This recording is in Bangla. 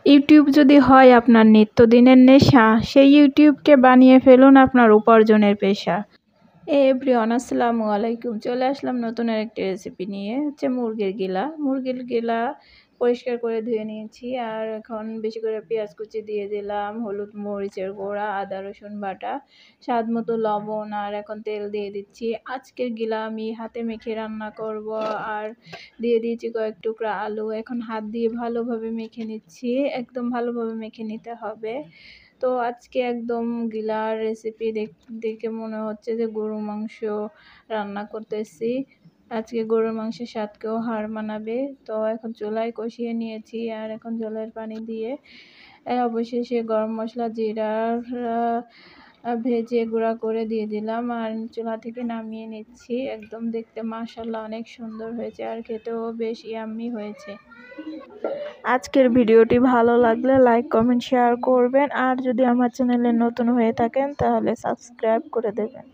ইউটিউব যদি হয় আপনার নিত্যদিনের নেশা, সেই ইউটিউবকে বানিয়ে ফেলুন আপনার উপার্জনের পেশা। এভরিওয়ান আসসালামু আলাইকুম। চলে আসলাম নতুন আরেকটি রেসিপি নিয়ে, হচ্ছে মুরগির গিলা। মুরগির গিলা পরিষ্কার করে ধুয়ে নিয়েছি, আর এখন বেশি করে পেঁয়াজ কুচি দিয়ে দিলাম, হলুদ মরিচের গুঁড়া, আদা রসুন বাটা, স্বাদ মতো লবণ, আর এখন তেল দিয়ে দিচ্ছি। আজকের গিলা আমি হাতে মেখে রান্না করব, আর দিয়ে দিয়েছি কয়েক টুকরা আলু। এখন হাত দিয়ে ভালোভাবে মেখে নিচ্ছি, একদম ভালোভাবে মেখে নিতে হবে। তো আজকে একদম গিলার রেসিপি দেখে মনে হচ্ছে যে গরুর মাংস রান্না করতেছি। আজকে গরুর মাংসের স্বাদকেও হার মানাবে। তো এখন চুলায় কষিয়ে নিয়েছি, আর এখন জলের পানি দিয়ে অবশেষে গরম মশলা জিরা ভেজে গুঁড়া করে দিয়ে দিলাম, আর চুলা থেকে নামিয়ে নিচ্ছি। একদম দেখতে মাশাআল্লাহ অনেক সুন্দর হয়েছে, আর খেতেও বেশ ইয়াম্মি হয়েছে। আজকের ভিডিওটি ভালো লাগলে লাইক কমেন্ট শেয়ার করবেন, আর যদি আমার চ্যানেলে নতুন হয়ে থাকেন তাহলে সাবস্ক্রাইব করে দেবেন।